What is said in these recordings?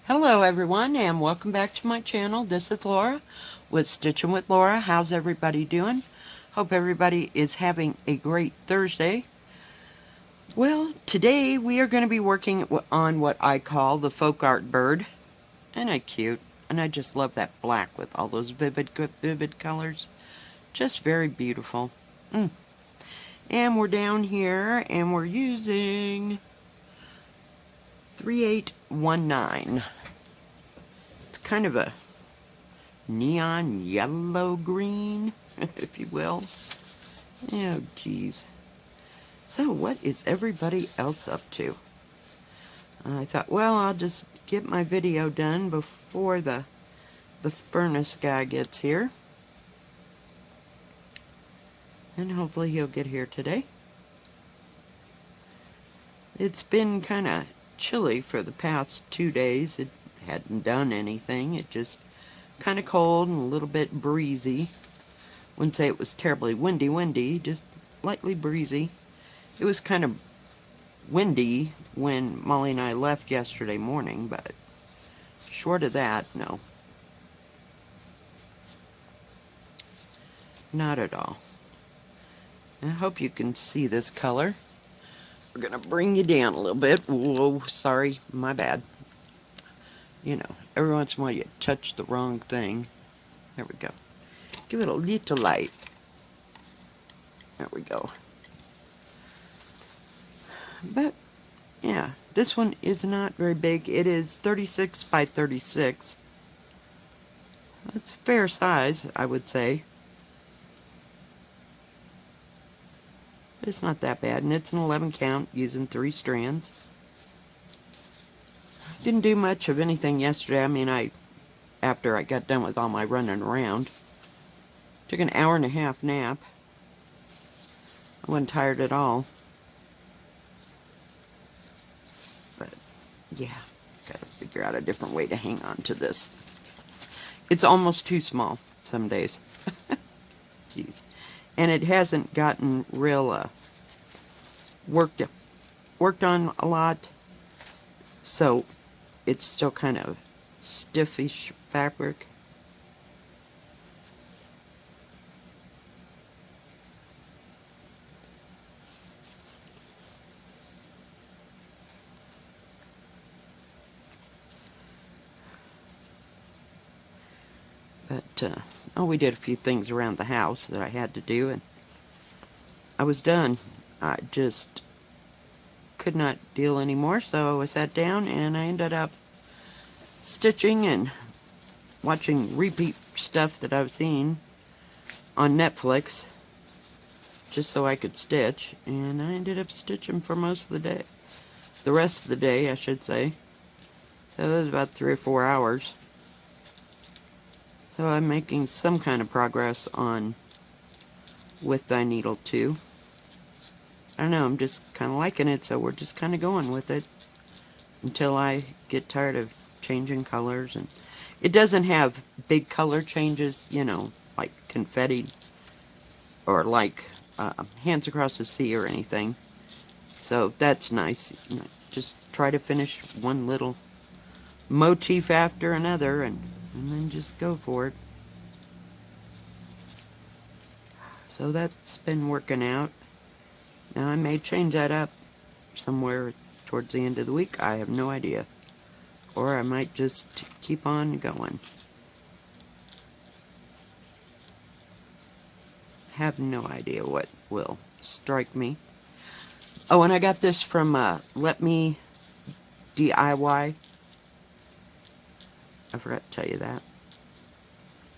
Hello everyone and welcome back to my channel. This is Laura with Stitchin with Laura. How's everybody doing? Hope everybody is having a great Thursday. Well, today we are going to be working on what I call the folk art bird. Isn't that cute? And I just love that black with all those vivid colors. Just very beautiful. And we're down here and we're using 3819. It's kind of a neon yellow green, if you will. Oh, geez. So what is everybody else up to? I thought, well, I'll just get my video done before the furnace guy gets here. And hopefully he'll get here today. It's been kind of chilly for the past 2 days. It hadn't done anything. It just kind of cold and a little bit breezy. Wouldn't say it was terribly windy, just lightly breezy. It was kind of windy when Molly and I left yesterday morning, but short of that, no. Not at all. I hope you can see this color. We're going to bring you down a little bit. Whoa, sorry, my bad. You know, every once in a while you touch the wrong thing. There we go. Give it a little light. There we go. But, yeah, this one is not very big. It is 36 by 36. That's a fair size, I would say. But it's not that bad, and it's an 11 count using 3 strands. Didn't do much of anything yesterday. I mean, after I got done with all my running around, took an hour-and-a-half nap. I wasn't tired at all. But, yeah, gotta figure out a different way to hang on to this. It's almost too small some days. Jeez. And it hasn't gotten real worked on a lot, so it's still kind of stiffish fabric. But we did a few things around the house that I had to do, and I was done. I just could not deal anymore, so I sat down and I ended up stitching and watching repeat stuff that I've seen on Netflix just so I could stitch, and I ended up stitching for most of the day. The rest of the day, I should say. So it was about 3 or 4 hours. So I'm making some kind of progress on With Thy Needle too. I don't know, I'm just kind of liking it, so we're just kind of going with it until I get tired of changing colors. And it doesn't have big color changes, you know, like confetti or like Hands Across the Sea or anything. So that's nice. You know, just try to finish one little motif after another and then just go for it. So that's been working out. Now I may change that up somewhere towards the end of the week. I have no idea. Or I might just keep on going. Have no idea what will strike me. Oh, and I got this from Letmediy. I forgot to tell you that.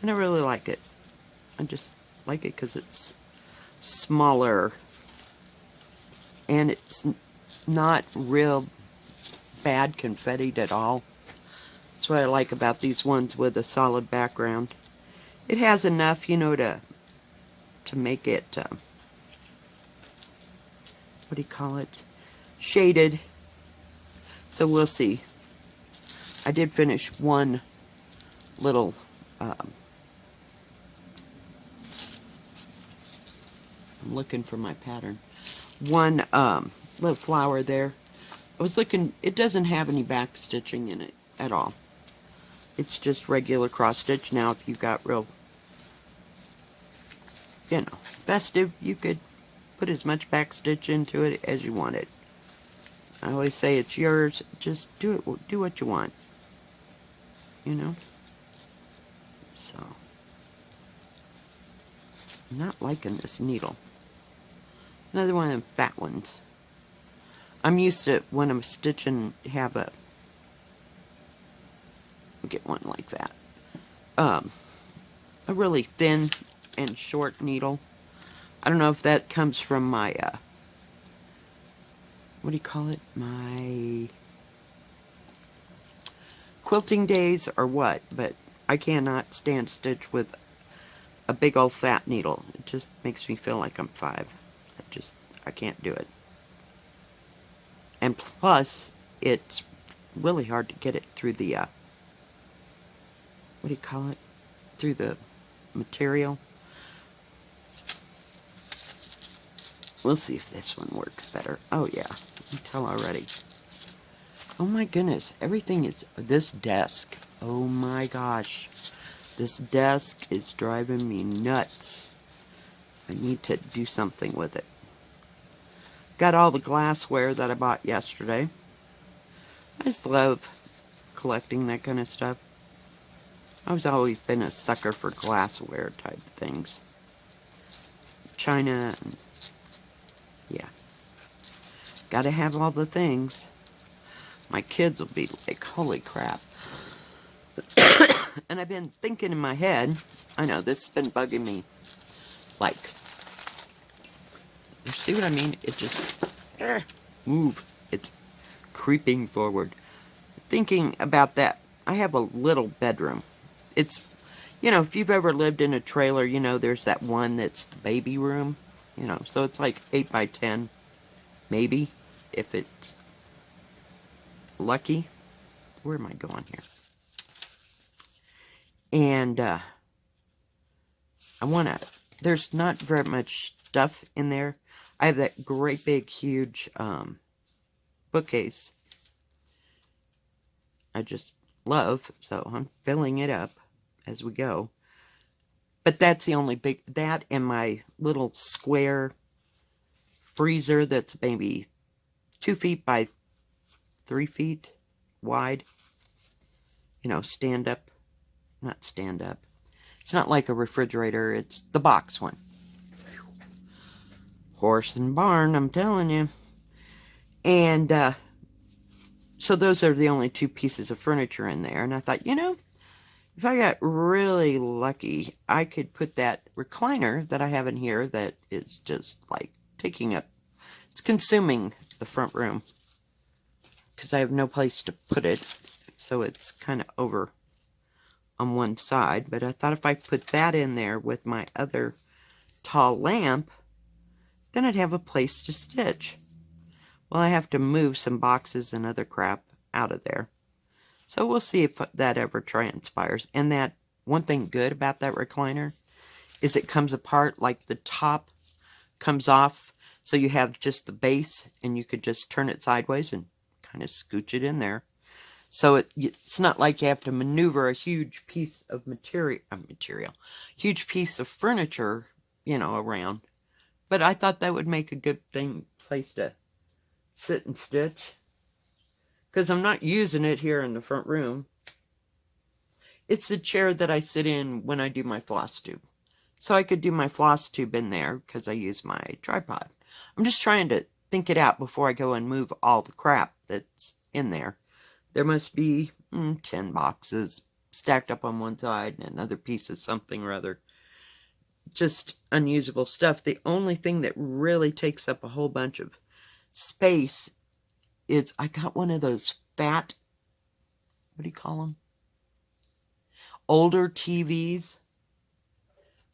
And I really like it. I just like it because it's smaller. And it's not real bad confettied at all. That's what I like about these ones with a solid background. It has enough, you know, to make it, what do you call it? Shaded. So we'll see. I did finish one little I'm looking for my pattern. One little flower there. I was looking, it doesn't have any back stitching in it. at all. It's just regular cross stitch. Now, if you got real, festive, you could put as much back stitch into it as you wanted. I always say it's yours. Just do what you want. So, I'm not liking this needle. Another one of them fat ones. I'm used to, when I'm stitching, have a, I'll get one like that. A really thin and short needle. I don't know if that comes from my, what do you call it? My quilting days or what, but I cannot stand stitch with a big old fat needle. It just makes me feel like I'm 5. I can't do it. And plus, it's really hard to get it through the, what do you call it? Through the material. We'll see if this one works better. Oh yeah, I can tell already. Oh my goodness, everything is, this desk. Oh my gosh. This desk is driving me nuts. I need to do something with it. Got all the glassware that I bought yesterday. I just love collecting that kind of stuff. I've always been a sucker for glassware type things. China, and yeah. Gotta have all the things. My kids will be like, holy crap. And I've been thinking in my head, I know this has been bugging me, like, you see what I mean? It just, move. It's creeping forward. Thinking about that, I have a little bedroom. It's, if you've ever lived in a trailer, there's that one that's the baby room, so it's like 8 by 10, maybe, if it's lucky. Where am I going here? And, there's not very much stuff in there. I have that great big huge bookcase I just love, so I'm filling it up as we go. But that's the only big, that and my little square freezer that's maybe 2 feet by 3 feet wide. Stand up. Not stand up. It's not like a refrigerator, it's the box one. Horse and barn, I'm telling you. And, so those are the only 2 pieces of furniture in there. And I thought, if I got really lucky, I could put that recliner that I have in here that is just like taking up, it's consuming the front room. Because I have no place to put it. So it's kind of over on one side. But I thought if I put that in there with my other tall lamp, then I'd have a place to stitch. Well, I have to move some boxes and other crap out of there. So we'll see if that ever transpires. And that one thing good about that recliner is it comes apart, like the top comes off. So you have just the base and you could just turn it sideways and kind of scooch it in there. So it's not like you have to maneuver a huge piece of huge piece of furniture, around. But I thought that would make a good place to sit and stitch. Because I'm not using it here in the front room. It's the chair that I sit in when I do my floss tube. So I could do my floss tube in there because I use my tripod. I'm just trying to think it out before I go and move all the crap that's in there. There must be 10 boxes stacked up on one side and another piece of something or other. Just unusable stuff. The only thing that really takes up a whole bunch of space is I got one of those fat, what do you call them? Older TVs.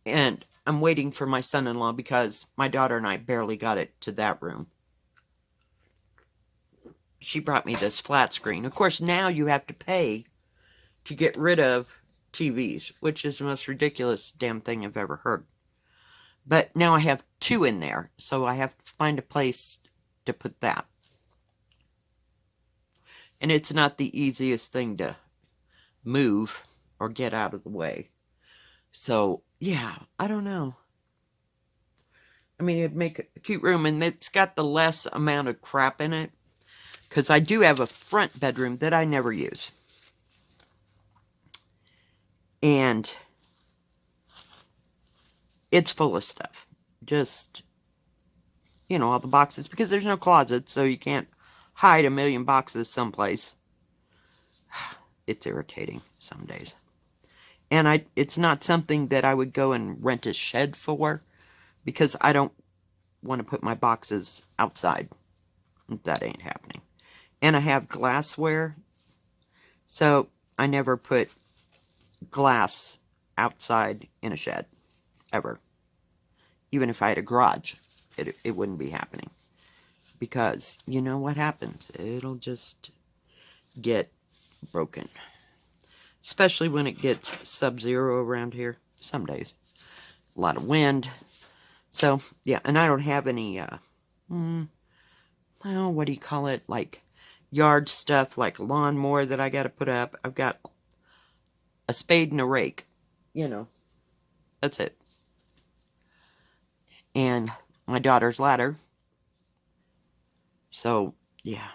And I'm waiting for my son-in-law because my daughter and I barely got it to that room. She brought me this flat screen. Of course, now you have to pay to get rid of TVs, which is the most ridiculous damn thing I've ever heard. But now I have 2 in there, so I have to find a place to put that. And it's not the easiest thing to move or get out of the way. So, yeah, I don't know. I mean, it'd make a cute room, and it's got the less amount of crap in it. Because I do have a front bedroom that I never use. And it's full of stuff. Just, all the boxes. Because there's no closet, so you can't hide a million boxes someplace. It's irritating some days. And it's not something that I would go and rent a shed for. Because I don't want to put my boxes outside. That ain't happening. And I have glassware. So I never put glass outside in a shed. Ever. Even if I had a garage, it wouldn't be happening. Because you know what happens? It'll just get broken. Especially when it gets sub-zero around here. Some days. A lot of wind. So, yeah. And I don't have any, what do you call it? Like, yard stuff, like a lawnmower that I got to put up. I've got a spade and a rake. That's it. And my daughter's ladder. So, yeah.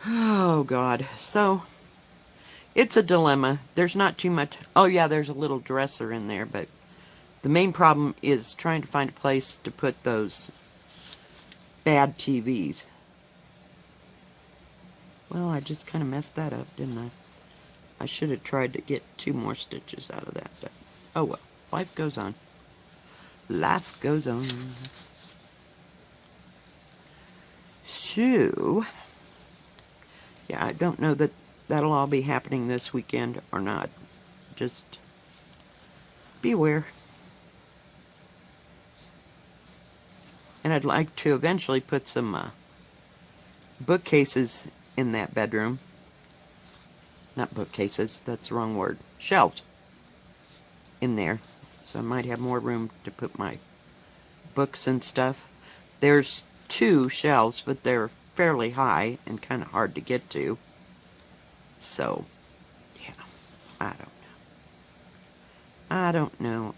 Oh, God. So, it's a dilemma. There's not too much. Oh, yeah, there's a little dresser in there, but the main problem is trying to find a place to put those bad TVs. Well, I just kind of messed that up, didn't I? I should have tried to get 2 more stitches out of that, but oh well. Life goes on. Life goes on. So, yeah, I don't know that that'll all be happening this weekend or not. Just beware. And I'd like to eventually put some bookcases in that bedroom. Not bookcases, that's the wrong word. Shelves in there. So I might have more room to put my books and stuff. There's 2 shelves, but they're fairly high and kind of hard to get to. So, yeah, I don't know.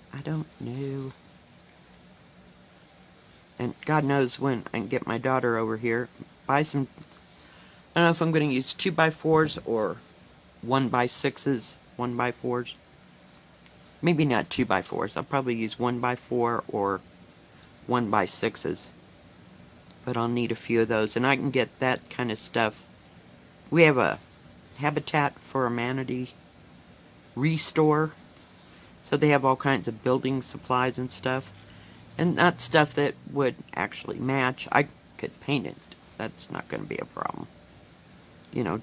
And God knows when I can get my daughter over here. Buy some, I don't know if I'm going to use 2x4s or 1x6s, 1x4s. Maybe not 2x4s. I'll probably use 1x4 or 1x6s. But I'll need a few of those. And I can get that kind of stuff. We have a Habitat for Humanity restore. So they have all kinds of building supplies and stuff. And not stuff that would actually match. I could paint it. That's not going to be a problem.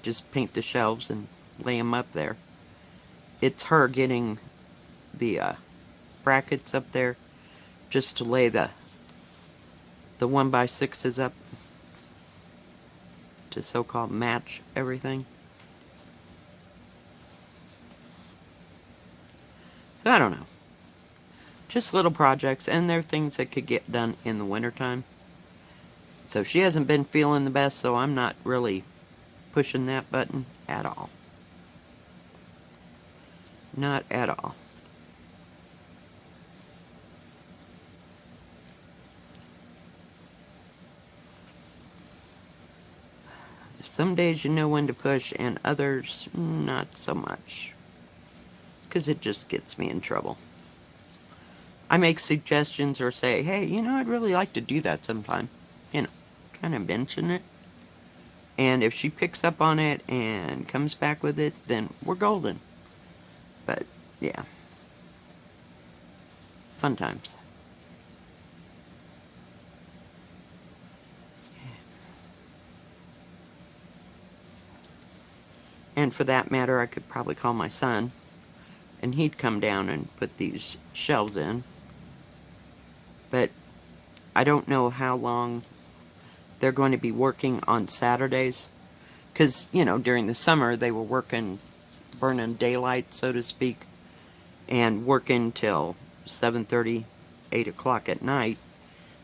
Just paint the shelves and lay them up there. It's her getting the brackets up there just to lay the 1x6s up to so-called match everything. So I don't know. Just little projects, and they're things that could get done in the wintertime. So she hasn't been feeling the best, so I'm not really pushing that button at all. Not at all. Some days you know when to push, and others not so much. Because it just gets me in trouble. I make suggestions or say, hey, I'd really like to do that sometime. Kind of mention it. And if she picks up on it and comes back with it, then we're golden. But, yeah. Fun times. And for that matter, I could probably call my son, and he'd come down and put these shelves in. But I don't know how long they're going to be working on Saturdays. Because, during the summer, they were working, burning daylight, so to speak. and working till 7:30, 8 o'clock at night.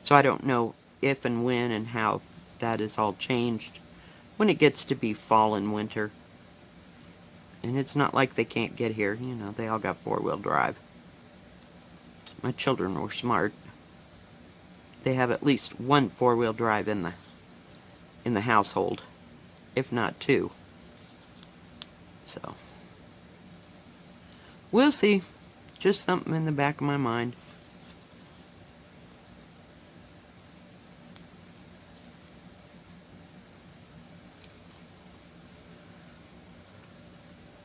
So I don't know if and when and how that is all changed when it gets to be fall and winter. And it's not like they can't get here. You know, they all got four-wheel drive. My children were smart. They have at least one four-wheel drive in the household, if not two. So we'll see. Just something in the back of my mind.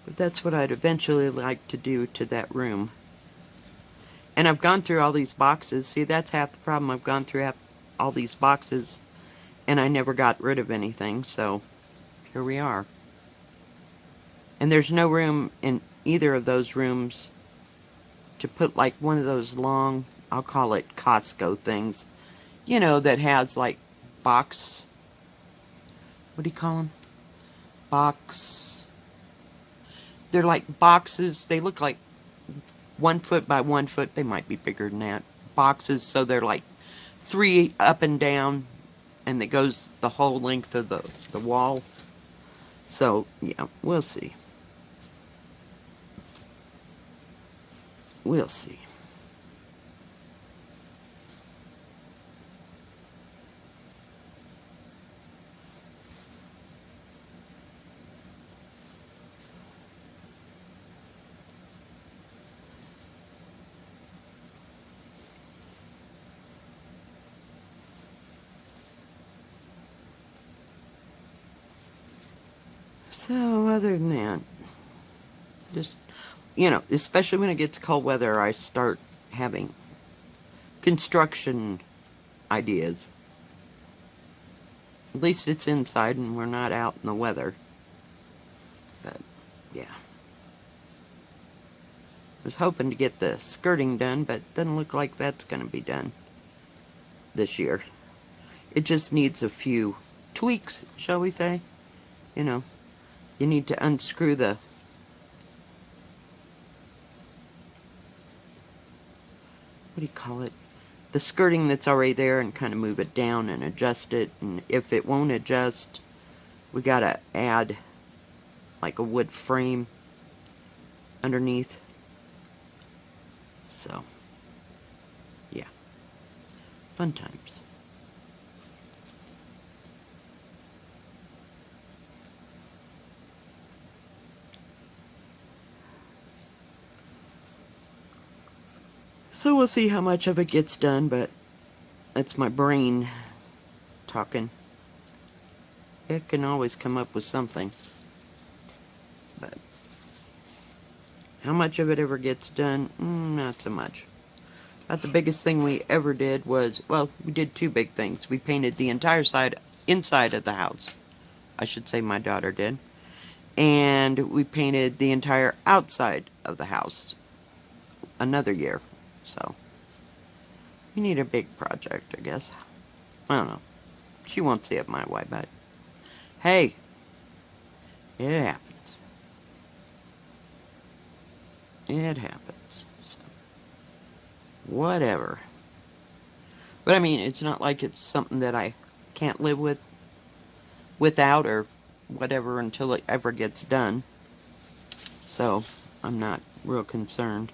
But that's what I'd eventually like to do to that room. And I've gone through all these boxes. See, that's half the problem. I've gone through all these boxes, and I never got rid of anything, so here we are. And there's no room in either of those rooms to put like one of those long, I'll call it Costco things, you know, that has like box, what do you call them? They're like boxes. They look like 1 foot by 1 foot. They might be bigger than that. Boxes, so they're like 3 up and down, and it goes the whole length of the wall. So, yeah, we'll see. We'll see. So, other than that, just, you know, especially when it gets cold weather, I start having construction ideas. At least it's inside and we're not out in the weather. But, yeah. I was hoping to get the skirting done, but it doesn't look like that's going to be done this year. It just needs a few tweaks, shall we say. You know, you need to unscrew the what do you call it? The skirting that's already there, and kind of move it down and adjust it. And if it won't adjust, we gotta add like a wood frame underneath. So, yeah. Fun times. So we'll see how much of it gets done, but that's my brain talking. It can always come up with something. But how much of it ever gets done? Not so much. About the biggest thing we ever did was, well, we did two big things. We painted the entire inside of the house. I should say my daughter did. And we painted the entire outside of the house another year. So, we need a big project, I guess. I don't know. She won't see it my way, but hey, it happens. It happens. So, whatever. But I mean, it's not like it's something that I can't live without or whatever until it ever gets done. So, I'm not real concerned.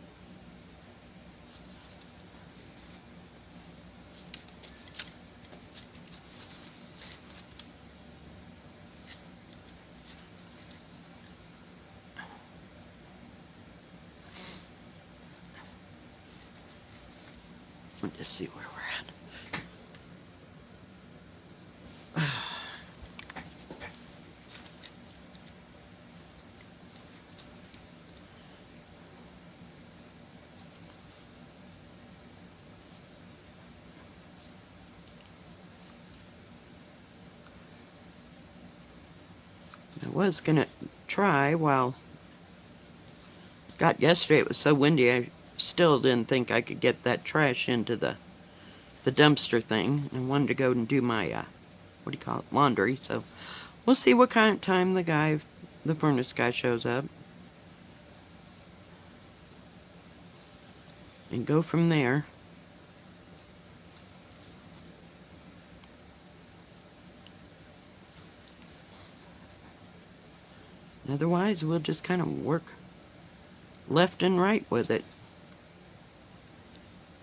Let's just see where we're at. I was gonna try while got yesterday. It was so windy. I still didn't think I could get that trash into the dumpster thing. I wanted to go and do my what do you call it, laundry. So we'll see what kind of time the furnace guy shows up. and go from there. Otherwise, we'll just kind of work left and right with it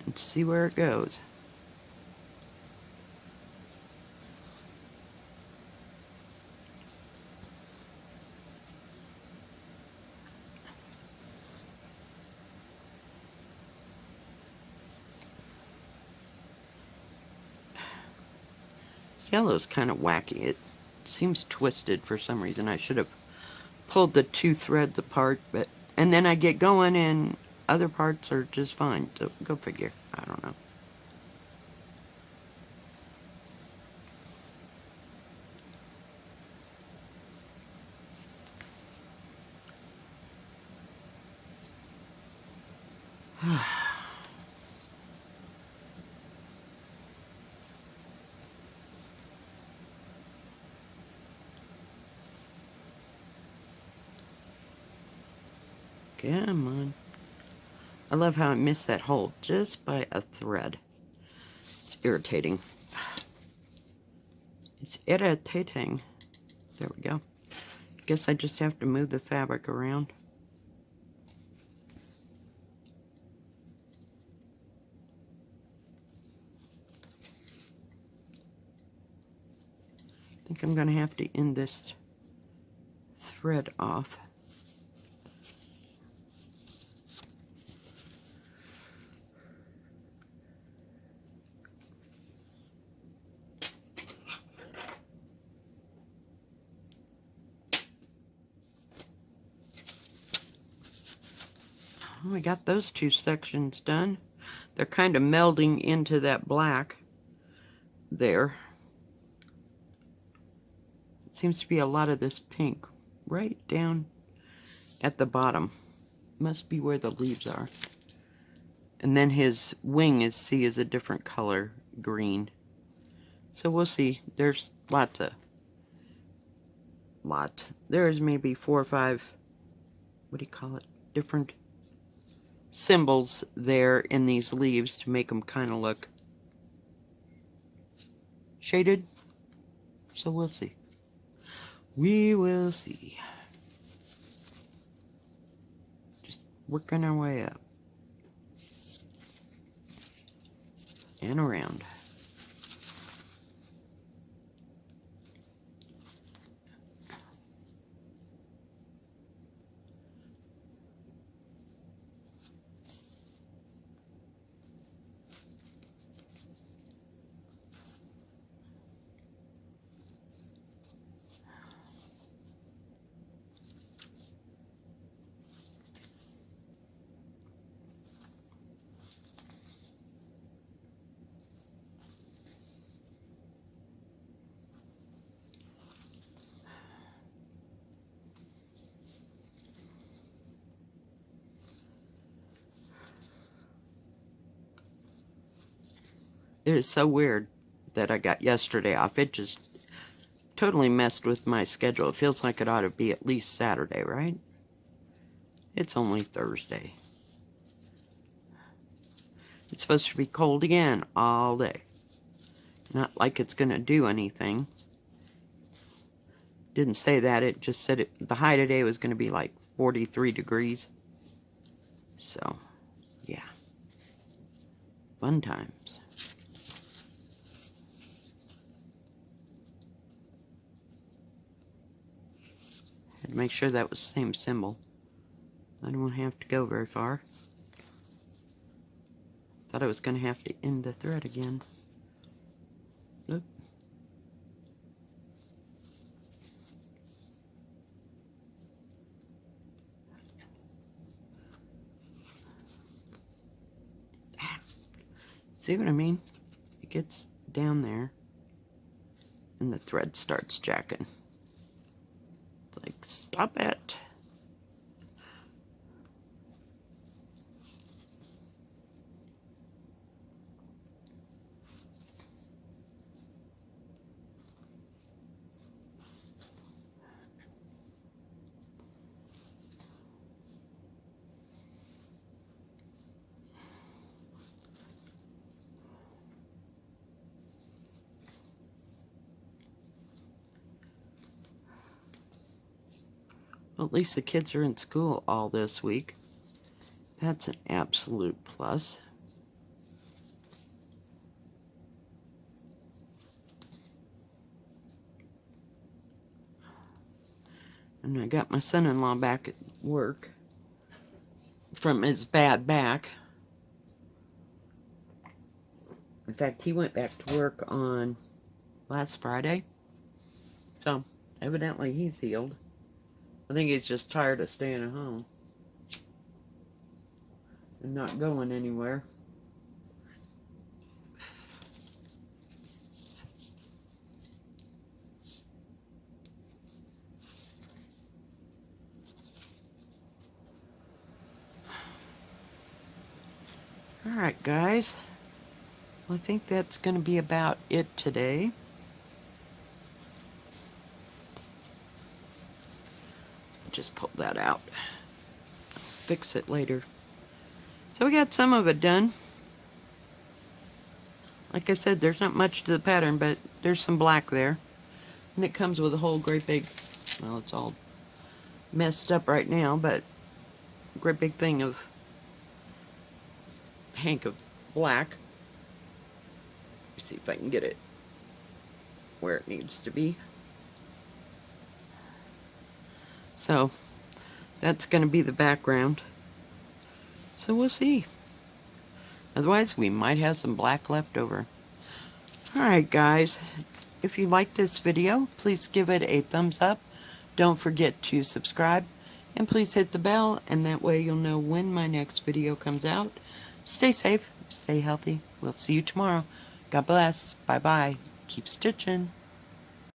and see where it goes. Yellow's kind of wacky. It seems twisted for some reason. I should have pulled the two threads apart, but and then I get going and other parts are just fine. So go figure. I don't know. Come on. I love how I missed that hole just by a thread. It's irritating. It's irritating. There we go. Guess I just have to move the fabric around. I think I'm going to have to end this thread off. We got those two sections done. They're kind of melding into that black there. It seems to be a lot of this pink right down at the bottom. Must be where the leaves are. And then his wing is a different color, green. So we'll see. There's lots. There's maybe 4 or 5, what do you call it? Different symbols there in these leaves to make them kind of look shaded. So we'll see. We will see. Just working our way up and around. It is so weird that I got yesterday off. It just totally messed with my schedule. It feels like it ought to be at least Saturday, right? It's only Thursday. It's supposed to be cold again all day. Not like it's going to do anything. Didn't say that. It just said the high today was going to be like 43 degrees. So, yeah. Fun times. Had to make sure that was the same symbol. I don't have to go very far. Thought I was going to have to end the thread again. Oop. See what I mean? It gets down there and the thread starts jacking. It's like, stop it. Well, at least the kids are in school all this week. That's an absolute plus. And I got my son-in-law back at work from his bad back. In fact, he went back to work on last Friday. So, evidently he's healed. I think he's just tired of staying at home and not going anywhere. Alright, guys. Well, I think that's going to be about it today. Just pull that out. I'll fix it later. So we got some of it done. Like I said, there's not much to the pattern, but there's some black there. And it comes with a whole great big, well, it's all messed up right now, but a great big thing of hank of black. Let's see if I can get it where it needs to be. So that's going to be the background. So we'll see. Otherwise, we might have some black left over. Alright, guys. If you like this video, please give it a thumbs up. Don't forget to subscribe. And please hit the bell, and that way you'll know when my next video comes out. Stay safe. Stay healthy. We'll see you tomorrow. God bless. Bye-bye. Keep stitching.